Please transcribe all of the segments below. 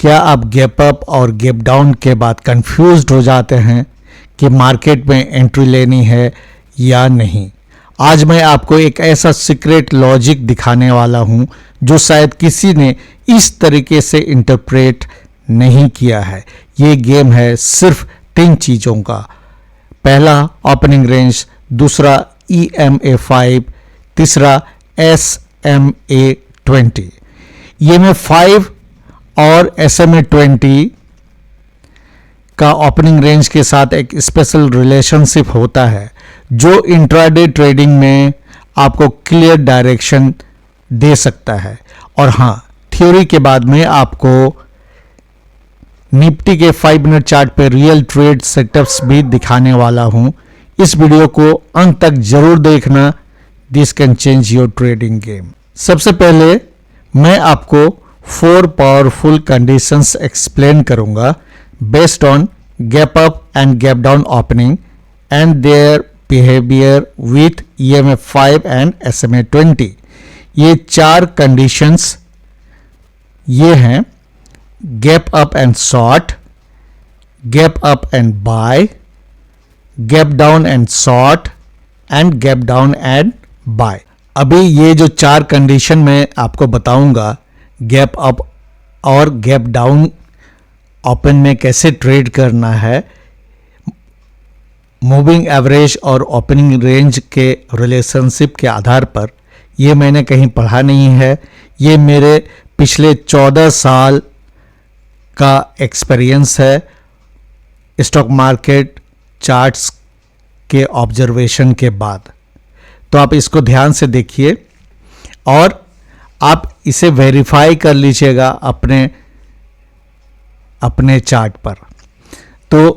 क्या आप gap up और गैप डाउन के बाद कंफ्यूज्ड हो जाते हैं कि मार्केट में एंट्री लेनी है या नहीं? आज मैं आपको एक ऐसा सीक्रेट लॉजिक दिखाने वाला हूं जो शायद किसी ने इस तरीके से इंटरप्रेट नहीं किया है। ये गेम है सिर्फ 3 चीज़ों का। पहला ओपनिंग रेंज, दूसरा EMA 5, तीसरा SMA 20। EMA 5 और SMA 20 का ओपनिंग रेंज के साथ एक स्पेशल रिलेशनशिप होता है जो इंट्राडे ट्रेडिंग में आपको क्लियर डायरेक्शन दे सकता है। और हाँ, थ्योरी के बाद में आपको निफ्टी के 5 मिनट चार्ट पे रियल ट्रेड सेटअप्स भी दिखाने वाला हूं। इस वीडियो को अंत तक जरूर देखना। This can change your trading game. सबसे पहले मैं आपको 4 पावरफुल कंडीशंस एक्सप्लेन करूंगा based on gap up and gap down opening and their behaviour with EMA 5 and SMA 20। ये 4 कंडीशंस ये हैं: gap up and short, gap up and buy, gap down and short and gap down and buy. अभी ये जो 4 condition मैं आपको बताऊंगा gap up और गैप डाउन ओपन में कैसे ट्रेड करना है, मूविंग एवरेज और ओपनिंग रेंज के रिलेशनशिप के आधार पर, ये मैंने कहीं पढ़ा नहीं है। ये मेरे पिछले 14 साल का एक्सपीरियंस है स्टॉक मार्केट चार्ट्स के ऑब्जर्वेशन के बाद। तो आप इसको ध्यान से देखिए और आप इसे वेरीफाई कर लीजिएगा अपने चार्ट पर। तो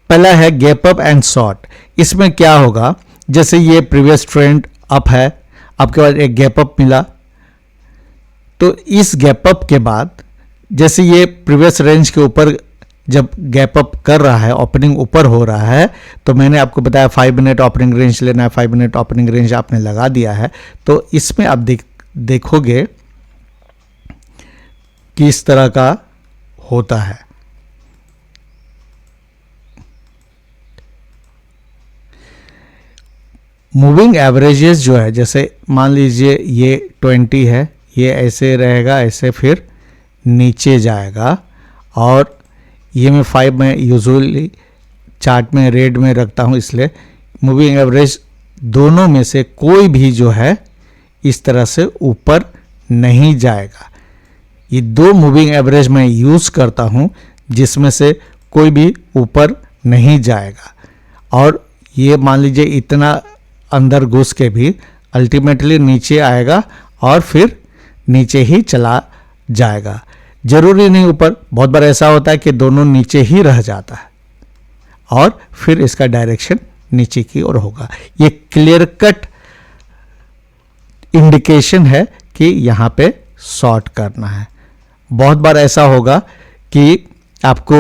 पहला है गैप अप एंड शॉर्ट। इसमें क्या होगा, जैसे ये प्रीवियस ट्रेंड अप है, आपके पास एक गैप अप मिला, तो इस गैप अप के बाद जैसे ये प्रीवियस रेंज के ऊपर जब गैप अप कर रहा है, ओपनिंग ऊपर हो रहा है, तो मैंने आपको बताया 5 मिनट ओपनिंग रेंज लेना है। 5 मिनट ओपनिंग रेंज आपने लगा दिया है। तो इसमें आप देखोगे कि इस तरह का होता है। मूविंग एवरेजेस जो है, जैसे मान लीजिए ये 20 है, ये ऐसे रहेगा, ऐसे फिर नीचे जाएगा। और ये मैं 5 में यूजुअली चार्ट में रेड में रखता हूँ, इसलिए मूविंग एवरेज दोनों में से कोई भी जो है इस तरह से ऊपर नहीं जाएगा। ये 2 मूविंग एवरेज मैं यूज़ करता हूँ जिसमें से कोई भी ऊपर नहीं जाएगा। और ये मान लीजिए इतना अंदर घुस के भी अल्टीमेटली नीचे आएगा और फिर नीचे ही चला जाएगा। जरूरी नहीं ऊपर, बहुत बार ऐसा होता है कि दोनों नीचे ही रह जाता है और फिर इसका डायरेक्शन नीचे की ओर होगा। ये क्लियर कट इंडिकेशन है कि यहाँ पे शॉर्ट करना है। बहुत बार ऐसा होगा कि आपको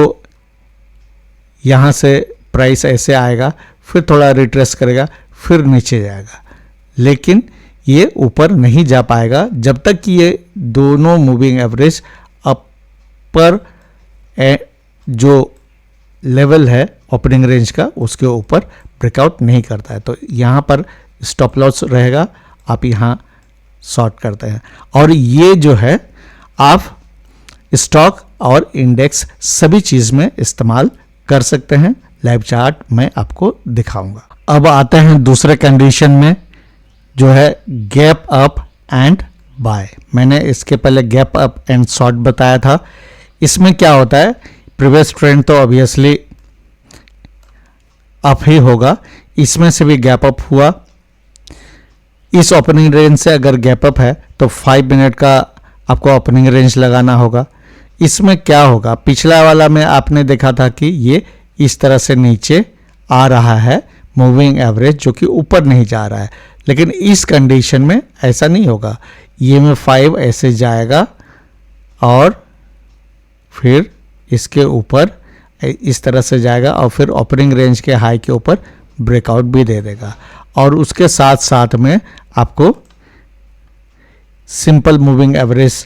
यहाँ से प्राइस ऐसे आएगा, फिर थोड़ा रिट्रेस करेगा, फिर नीचे जाएगा, लेकिन ये ऊपर नहीं जा पाएगा जब तक कि ये दोनों मूविंग एवरेज अपर जो लेवल है ओपनिंग रेंज का उसके ऊपर ब्रेकआउट नहीं करता है। तो यहाँ पर स्टॉप लॉस रहेगा, आप यहाँ शॉर्ट करते हैं। और ये जो है आप स्टॉक और इंडेक्स सभी चीज़ में इस्तेमाल कर सकते हैं। लाइव चार्ट मैं आपको दिखाऊंगा। अब आते हैं दूसरे कंडीशन में जो है गैप अप एंड बाय। मैंने इसके पहले गैप अप एंड शॉर्ट बताया था। इसमें क्या होता है, प्रीवियस ट्रेंड तो ऑब्वियसली अप ही होगा, इसमें से भी गैप अप हुआ। इस ओपनिंग रेंज से अगर गैप अप है तो 5 मिनट का आपको ओपनिंग रेंज लगाना होगा। इसमें क्या होगा, पिछला वाला में आपने देखा था कि ये इस तरह से नीचे आ रहा है मूविंग एवरेज, जो कि ऊपर नहीं जा रहा है। लेकिन इस कंडीशन में ऐसा नहीं होगा। ये में 5 ऐसे जाएगा और फिर इसके ऊपर इस तरह से जाएगा और फिर ओपनिंग रेंज के हाई के ऊपर ब्रेकआउट भी दे देगा। और उसके साथ साथ में आपको सिंपल मूविंग एवरेज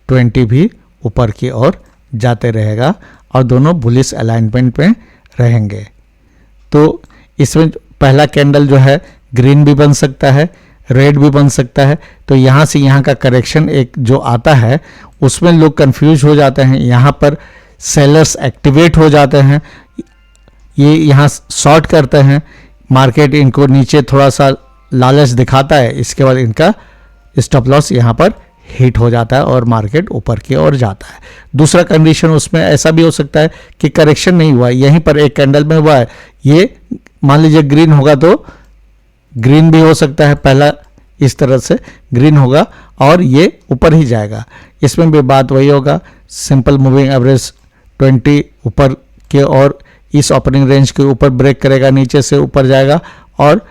20 भी ऊपर की ओर जाते रहेगा और दोनों बुलिश अलाइनमेंट में रहेंगे। तो इसमें पहला कैंडल जो है ग्रीन भी बन सकता है, रेड भी बन सकता है। तो यहाँ से यहाँ का करेक्शन एक जो आता है उसमें लोग कंफ्यूज हो जाते हैं, यहाँ पर सेलर्स एक्टिवेट हो जाते हैं, ये यहाँ शॉर्ट करते हैं, मार्केट इनको नीचे थोड़ा सा लालच दिखाता है, इसके बाद इनका स्टॉप लॉस यहाँ पर हिट हो जाता है और मार्केट ऊपर की ओर जाता है। दूसरा कंडीशन उसमें ऐसा भी हो सकता है कि करेक्शन नहीं हुआ, यहीं पर एक कैंडल में हुआ है, ये मान लीजिए ग्रीन होगा तो ग्रीन भी हो सकता है, पहला इस तरह से ग्रीन होगा और ये ऊपर ही जाएगा। इसमें भी बात वही होगा, सिंपल मूविंग एवरेज 20 ऊपर के और इस ओपनिंग रेंज के ऊपर ब्रेक करेगा, नीचे से ऊपर जाएगा और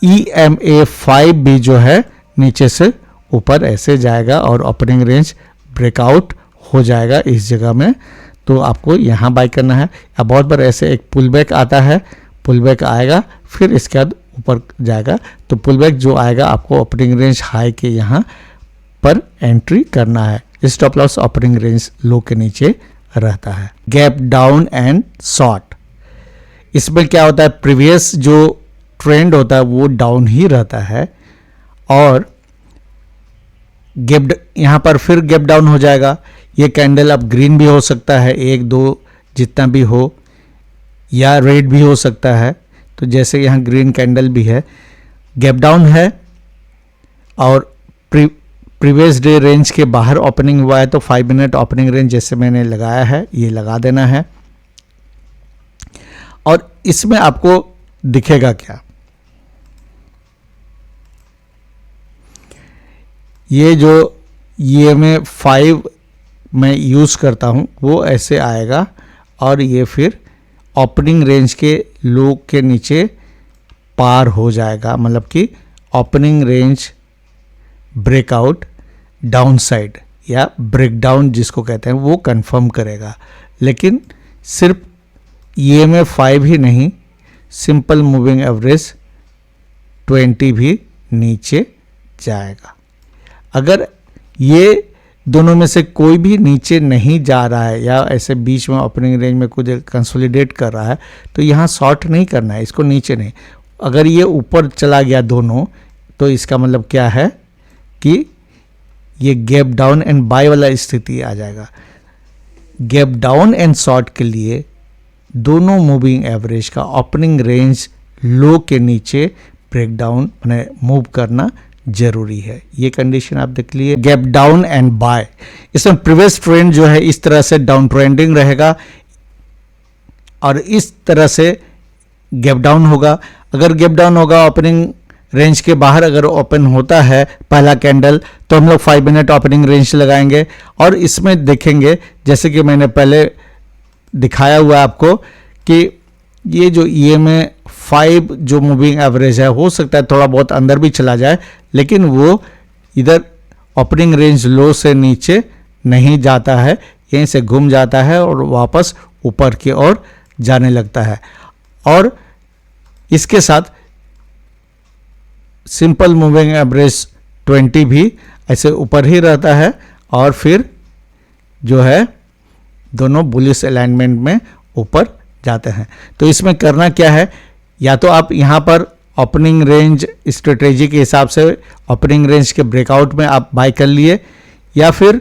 EMA 5 भी जो है नीचे से ऊपर ऐसे जाएगा और ओपनिंग रेंज ब्रेकआउट हो जाएगा इस जगह में। तो आपको यहाँ बाय करना है। या बहुत बार ऐसे एक पुल बैक आता है, पुल बैक आएगा फिर इसके बाद ऊपर जाएगा, तो पुल बैक जो आएगा आपको ओपनिंग रेंज हाई के यहाँ पर एंट्री करना है। स्टॉप लॉस ओपनिंग रेंज लो के नीचे रहता है। गैप डाउन एंड शॉर्ट, इसमें क्या होता है, प्रीवियस जो ट्रेंड होता है वो डाउन ही रहता है और गैप यहाँ पर फिर गैप डाउन हो जाएगा। ये कैंडल अब ग्रीन भी हो सकता है, 1 2 जितना भी हो, या रेड भी हो सकता है। तो जैसे यहाँ ग्रीन कैंडल भी है, गैप डाउन है और प्रीवियस डे रेंज के बाहर ओपनिंग हुआ है, तो 5 मिनट ओपनिंग रेंज जैसे मैंने लगाया है ये लगा देना है। और इसमें आपको दिखेगा क्या, ये जो EMA 5 मैं यूज़ करता हूँ वो ऐसे आएगा और ये फिर ओपनिंग रेंज के लो के नीचे पार हो जाएगा, मतलब कि opening range breakout down side या ब्रेकडाउन जिसको कहते हैं वो कंफर्म करेगा। लेकिन सिर्फ EMA 5 ही नहीं, सिंपल मूविंग एवरेज 20 भी नीचे जाएगा। अगर ये दोनों में से कोई भी नीचे नहीं जा रहा है या ऐसे बीच में ओपनिंग रेंज में कुछ कंसोलिडेट कर रहा है तो यहाँ शॉर्ट नहीं करना है, इसको नीचे नहीं। अगर ये ऊपर चला गया दोनों तो इसका मतलब क्या है कि ये गैप डाउन एंड बाय वाला स्थिति आ जाएगा। गैप डाउन एंड शॉर्ट के लिए दोनों मूविंग एवरेज का ओपनिंग रेंज लो के नीचे ब्रेकडाउन मैंने मूव करना जरूरी है। ये कंडीशन आप देख लिए। गैप डाउन एंड बाय, इसमें प्रीवियस ट्रेंड जो है इस तरह से डाउन ट्रेंडिंग रहेगा और इस तरह से गैप डाउन होगा। अगर गैप डाउन होगा ओपनिंग रेंज के बाहर अगर ओपन होता है पहला कैंडल तो हम लोग 5 मिनट ओपनिंग रेंज लगाएंगे और इसमें देखेंगे जैसे कि मैंने पहले दिखाया हुआ आपको कि ये जो EMA 5 जो मूविंग एवरेज है हो सकता है थोड़ा बहुत अंदर भी चला जाए, लेकिन वो इधर ओपनिंग रेंज लो से नीचे नहीं जाता है, यहीं से घूम जाता है और वापस ऊपर की ओर जाने लगता है। और इसके साथ सिंपल मूविंग एवरेज 20 भी ऐसे ऊपर ही रहता है और फिर जो है दोनों बुलिश अलाइनमेंट में ऊपर जाते हैं। तो इसमें करना क्या है, या तो आप यहाँ पर ओपनिंग रेंज स्ट्रेटेजी के हिसाब से ओपनिंग रेंज के ब्रेकआउट में आप बाय कर लिए, या फिर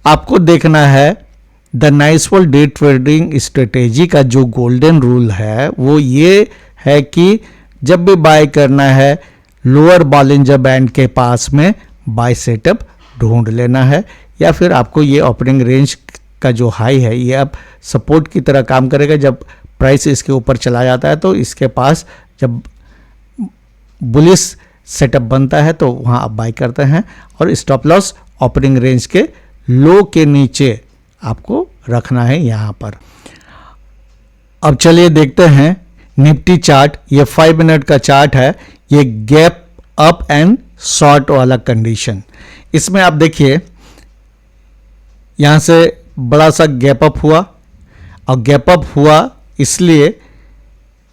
आपको देखना है द नाइसफुल डे ट्रेडिंग स्ट्रेटेजी का जो गोल्डन रूल है वो ये है कि जब भी बाय करना है लोअर बॉलिंजर बैंड के पास में बाय सेटअप ढूंढ लेना है, या फिर आपको ये ओपनिंग रेंज का जो हाई है ये अब सपोर्ट की तरह काम करेगा। जब प्राइस इसके ऊपर चला जाता है तो इसके पास जब बुलिश सेटअप बनता है तो वहाँ आप बाय करते हैं और स्टॉप लॉस ओपनिंग रेंज के लो के नीचे आपको रखना है यहाँ पर। अब चलिए देखते हैं निफ्टी चार्ट। ये 5 मिनट का चार्ट है, ये गैप अप एंड शॉर्ट वाला कंडीशन। इसमें आप देखिए यहाँ से बड़ा सा गैप अप हुआ और गैप अप हुआ इसलिए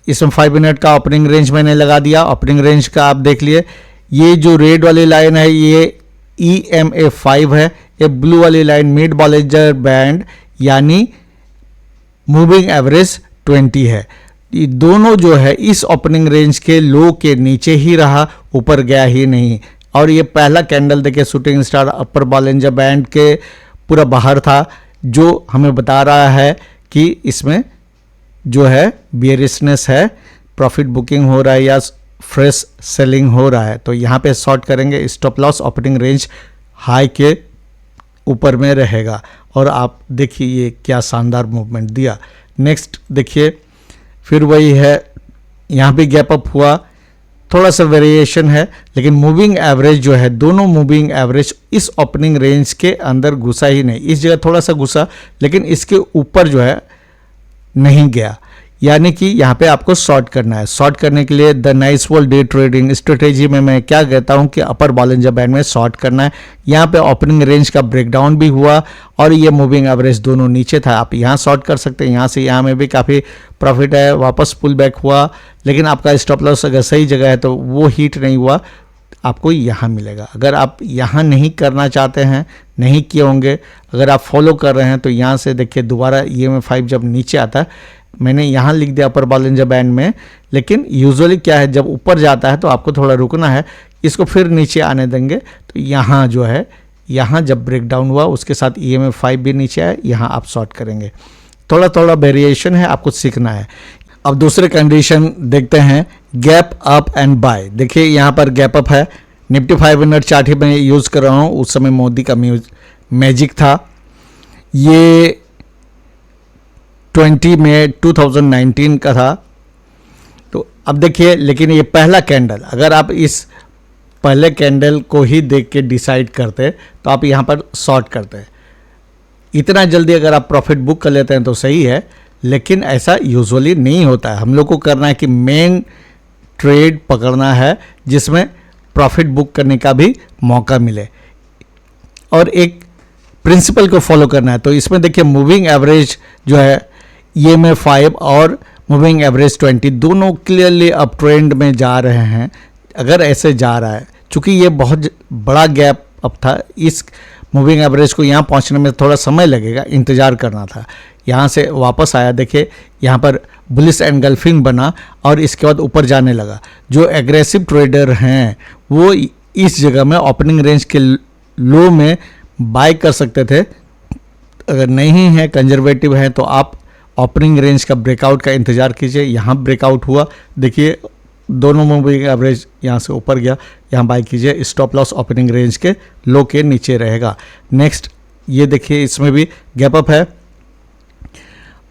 इसमें 5 मिनट का ओपनिंग रेंज मैंने लगा दिया। ओपनिंग रेंज का आप देख लिए, ये जो रेड वाली लाइन है ये EMA5 है, ये ब्लू वाली लाइन मिड बॉलिंजर बैंड यानी मूविंग एवरेज 20 है। ये दोनों जो है इस ओपनिंग रेंज के लो के नीचे ही रहा, ऊपर गया ही नहीं। और ये पहला कैंडल देखिए शूटिंग स्टार अपर बॉलिंजर बैंड के पूरा बाहर था, जो हमें बता रहा है कि इसमें जो है बियरिशनेस है, प्रॉफिट बुकिंग हो रहा है या फ्रेश सेलिंग हो रहा है। तो यहाँ पे शॉर्ट करेंगे, stop loss opening range high के ऊपर में रहेगा। और आप देखिए ये क्या शानदार मूवमेंट दिया। नेक्स्ट देखिए फिर वही है, यहाँ भी गैप अप हुआ, थोड़ा सा वेरिएशन है, लेकिन मूविंग एवरेज जो है, दोनों मूविंग एवरेज इस ओपनिंग रेंज के अंदर घुसा ही नहीं। इस जगह थोड़ा सा घुसा, लेकिन इसके ऊपर जो है नहीं गया, यानी कि यहाँ पे आपको शॉर्ट करना है। शॉर्ट करने के लिए the nice world day trading strategy में मैं क्या कहता हूँ कि अपर बॉलिंजर बैंड में शॉर्ट करना है। यहाँ पे ओपनिंग रेंज का ब्रेकडाउन भी हुआ और ये मूविंग एवरेज दोनों नीचे था, आप यहाँ शॉर्ट कर सकते हैं। यहाँ से यहाँ में भी काफ़ी प्रॉफिट है, वापस पुल बैक हुआ, लेकिन आपका स्टॉप लॉस अगर सही जगह है तो वो हिट नहीं हुआ, आपको यहाँ मिलेगा। अगर आप यहाँ नहीं करना चाहते हैं, नहीं किए होंगे, अगर आप फॉलो कर रहे हैं तो यहाँ से देखिए दोबारा EMA5 जब नीचे आता है, मैंने यहाँ लिख दिया अपर बॉलिंजर बैंड में, लेकिन यूजुअली क्या है जब ऊपर जाता है तो आपको थोड़ा रुकना है, इसको फिर नीचे आने देंगे। तो यहाँ जो है, यहाँ जब ब्रेकडाउन हुआ उसके साथ EMA5 भी नीचे आए, यहाँ आप शॉर्ट करेंगे। थोड़ा थोड़ा वेरिएशन है, आपको सीखना है। अब दूसरे कंडीशन देखते हैं, गैप अप एंड बाय। देखिए यहाँ पर गैप अप है, निफ्टी 500 चार्ट ही मैं यूज़ कर रहा हूँ, उस समय मोदी का मैजिक था। ये 20 मई 2019 का था। तो अब देखिए, लेकिन ये पहला कैंडल, अगर आप इस पहले कैंडल को ही देख के डिसाइड करते तो आप यहाँ पर शॉर्ट करते। इतना जल्दी अगर आप प्रॉफिट बुक कर लेते हैं तो सही है, लेकिन ऐसा यूजुअली नहीं होता है। हम लोग को करना है कि मेन ट्रेड पकड़ना है जिसमें प्रॉफिट बुक करने का भी मौका मिले, और एक प्रिंसिपल को फॉलो करना है। तो इसमें देखिए मूविंग एवरेज जो है EMA5 और मूविंग एवरेज 20 दोनों क्लियरली अप ट्रेंड में जा रहे हैं। अगर ऐसे जा रहा है, चूंकि ये बहुत बड़ा गैप अप था, इस मूविंग एवरेज को यहाँ पहुँचने में थोड़ा समय लगेगा, इंतज़ार करना था। यहाँ से वापस आया, देखिए यहाँ पर बुलिश एनगल्फिंग बना और इसके बाद ऊपर जाने लगा। जो एग्रेसिव ट्रेडर हैं वो इस जगह में ओपनिंग रेंज के लो में बाय कर सकते थे। अगर नहीं है, कंजर्वेटिव है, तो आप ओपनिंग रेंज का ब्रेकआउट का इंतज़ार कीजिए। यहाँ ब्रेकआउट हुआ, देखिए दोनों मूविंग एवरेज यहाँ से ऊपर गया, यहाँ बाय कीजिए। स्टॉप लॉस ओपनिंग रेंज के लो के नीचे रहेगा। नेक्स्ट ये देखिए, इसमें भी गैप अप है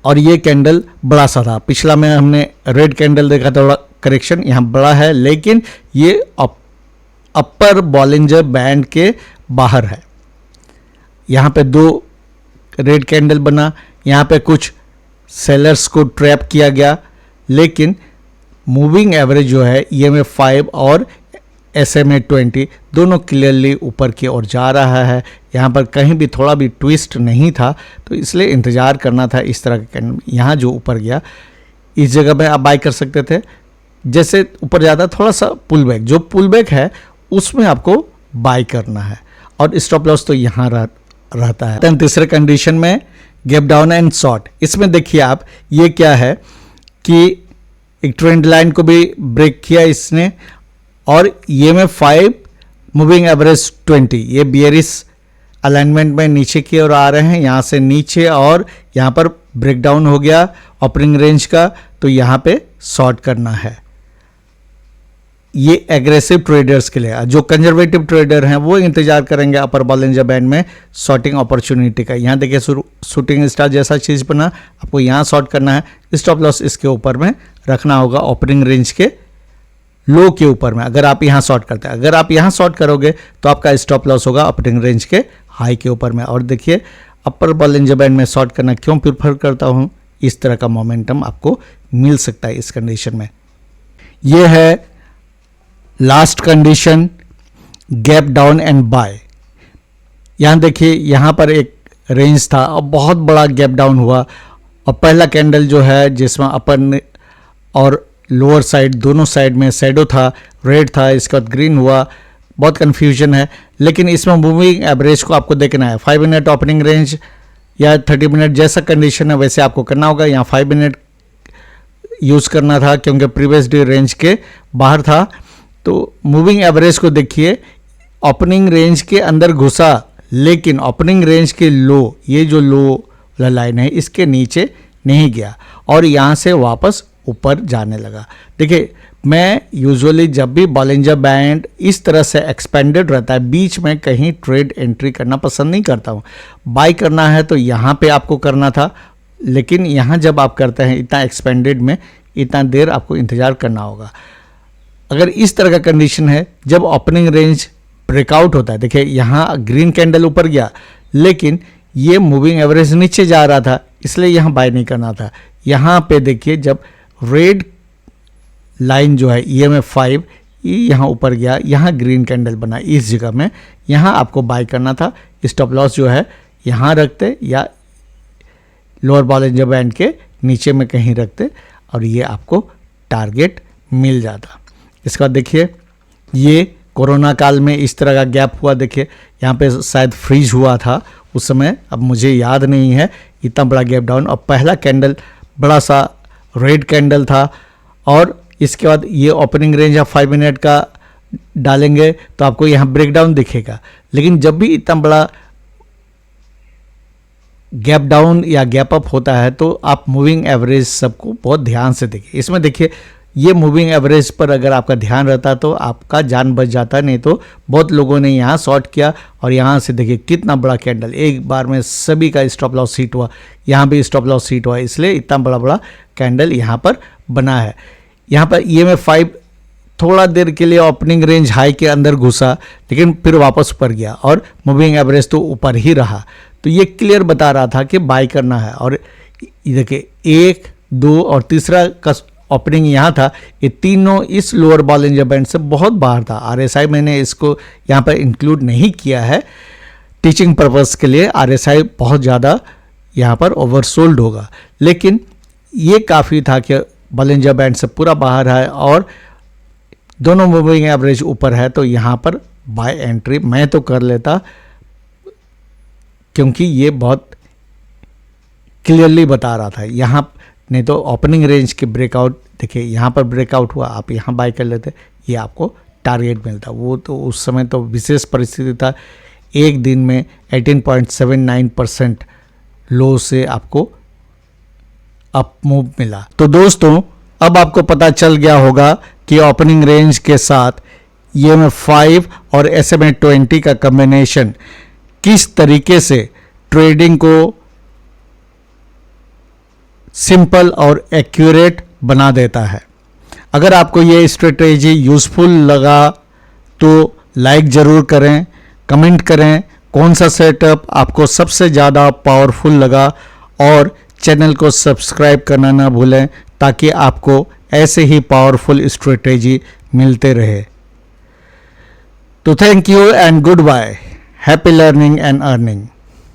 और ये कैंडल बड़ा सा था। पिछला में हमने रेड कैंडल देखा, थोड़ा करेक्शन यहाँ बड़ा है, लेकिन ये अपर बॉलिंजर बैंड के बाहर है। यहाँ पे 2 रेड कैंडल बना, यहाँ पे कुछ सेलर्स को ट्रैप किया गया, लेकिन मूविंग एवरेज जो है EMA5 और SMA20 दोनों क्लियरली ऊपर की ओर जा रहा है। यहाँ पर कहीं भी थोड़ा भी ट्विस्ट नहीं था, तो इसलिए इंतज़ार करना था इस तरह के कैंडल। यहाँ जो ऊपर गया, इस जगह में आप बाय कर सकते थे। जैसे ऊपर जाता थोड़ा सा पुल बैक, जो पुल बैक है उसमें आपको बाय करना है, और स्टॉप लॉस तो यहाँ रहता है। तीसरे कंडीशन में गैप डाउन एंड शॉर्ट। इसमें देखिए आप, ये क्या है कि एक ट्रेंड लाइन को भी ब्रेक किया इसने, और EMA5 मूविंग एवरेज 20 ये बियरिश अलाइनमेंट में नीचे की ओर आ रहे हैं, यहाँ से नीचे, और यहाँ पर ब्रेकडाउन हो गया ओपनिंग रेंज का, तो यहाँ पे शॉर्ट करना है। ये एग्रेसिव ट्रेडर्स के लिए। जो कंजर्वेटिव ट्रेडर हैं वो इंतजार करेंगे अपर बॉलिंजर बैंड में शॉर्टिंग अपॉर्चुनिटी का। यहाँ देखिए शूटिंग स्टार जैसा चीज़ बना, आपको यहाँ शॉर्ट करना है। स्टॉप लॉस इसके ऊपर में रखना होगा, ओपनिंग रेंज के लो के ऊपर में। अगर आप यहाँ शॉर्ट करते हैं, अगर आप यहाँ शॉर्ट करोगे तो आपका स्टॉप लॉस होगा ओपनिंग रेंज के हाई के ऊपर में। और देखिए अपर बॉलिंजर बैंड में शॉर्ट करना क्यों प्रीफर करता हूँ, इस तरह का मोमेंटम आपको मिल सकता है इस कंडीशन में। ये है last condition, gap down and buy. यहाँ देखिए, यहाँ पर एक रेंज था और बहुत बड़ा गैप डाउन हुआ, और पहला कैंडल जो है जिसमें अपर और लोअर साइड दोनों साइड में शैडो था, रेड था, इसके बाद ग्रीन हुआ, बहुत कन्फ्यूजन है, लेकिन इसमें मूविंग एवरेज को आपको देखना है। 5 मिनट ओपनिंग रेंज या 30 मिनट जैसा कंडीशन है वैसे आपको करना होगा। यहाँ 5 मिनट यूज़ करना था क्योंकि प्रीवियस डे रेंज के बाहर था। तो मूविंग एवरेज को देखिए, ओपनिंग रेंज के अंदर घुसा, लेकिन ओपनिंग रेंज के लो, ये जो लो वाला लाइन है इसके नीचे नहीं गया और यहाँ से वापस ऊपर जाने लगा। देखिए, मैं यूजुअली जब भी बॉलिंजर बैंड इस तरह से एक्सपेंडेड रहता है, बीच में कहीं ट्रेड एंट्री करना पसंद नहीं करता हूँ। बाय करना है तो यहाँ पे आपको करना था, लेकिन यहाँ जब आप करते हैं इतना एक्सपेंडेड में, इतना देर आपको इंतज़ार करना होगा। अगर इस तरह का कंडीशन है, जब ओपनिंग रेंज ब्रेकआउट होता है, देखिए यहाँ ग्रीन कैंडल ऊपर गया, लेकिन ये मूविंग एवरेज नीचे जा रहा था, इसलिए यहाँ बाय नहीं करना था। यहाँ पे देखिए, जब रेड लाइन जो है EMF 5 यहाँ ऊपर गया, यहाँ ग्रीन कैंडल बना, इस जगह में यहाँ आपको बाय करना था। स्टॉप लॉस जो है यहाँ रखते या लोअर बॉलिंजर बैंड के नीचे में कहीं रखते और ये आपको टारगेट मिल जाता। इसके बाद देखिए, ये कोरोना काल में इस तरह का गैप हुआ। देखिए यहाँ पे शायद फ्रीज हुआ था उस समय, अब मुझे याद नहीं है, इतना बड़ा गैप डाउन। और पहला कैंडल बड़ा सा रेड कैंडल था और इसके बाद ये ओपनिंग रेंज आप 5 मिनट का डालेंगे तो आपको यहाँ ब्रेकडाउन दिखेगा। लेकिन जब भी इतना बड़ा गैप डाउन या गैप अप होता है तो आप मूविंग एवरेज सबको बहुत ध्यान से देखिए। इसमें देखिए, ये मूविंग एवरेज पर अगर आपका ध्यान रहता तो आपका जान बच जाता, नहीं तो बहुत लोगों ने यहाँ शॉर्ट किया और यहाँ से देखिए कितना बड़ा कैंडल, एक बार में सभी का स्टॉप लॉस हिट हुआ, यहाँ भी स्टॉप लॉस हिट हुआ, इसलिए इतना बड़ा बड़ा कैंडल यहाँ पर बना है। यहाँ पर EMF 5 थोड़ा देर के लिए ओपनिंग रेंज हाई के अंदर घुसा, लेकिन फिर वापस ऊपर गया और मूविंग एवरेज तो ऊपर ही रहा। तो ये क्लियर बता रहा था कि बाय करना है। और देखिए 1, 2 और तीसरा का ओपनिंग यहाँ था, ये तीनों इस लोअर बॉलिंजर बैंड से बहुत बाहर था। RSI मैंने इसको यहाँ पर इंक्लूड नहीं किया है टीचिंग पर्पस के लिए, RSI बहुत ज़्यादा यहाँ पर ओवरसोल्ड होगा, लेकिन ये काफ़ी था कि बॉलिंजर बैंड से पूरा बाहर है और दोनों मूविंग एवरेज ऊपर है। तो यहाँ पर बाय एंट्री मैं तो कर लेता, क्योंकि ये बहुत क्लियरली बता रहा था यहाँ, नहीं तो ओपनिंग रेंज के ब्रेकआउट, देखिए यहाँ पर ब्रेकआउट हुआ, आप यहाँ बाय कर लेते, ये आपको टारगेट मिलता। वो तो उस समय तो विशेष परिस्थिति था, एक दिन में 18.79% लो से आपको अप मूव मिला। तो दोस्तों, अब आपको पता चल गया होगा कि ओपनिंग रेंज के साथ EMF 5 और SMA 20 का कॉम्बिनेशन किस तरीके से ट्रेडिंग को सिंपल और एक्यूरेट बना देता है। अगर आपको ये स्ट्रेटेजी यूज़फुल लगा तो लाइक ज़रूर करें, कमेंट करें कौन सा सेटअप आपको सबसे ज़्यादा पावरफुल लगा और चैनल को सब्सक्राइब करना ना भूलें ताकि आपको ऐसे ही पावरफुल स्ट्रेटेजी मिलते रहे। तो thank you and goodbye, happy learning and earning.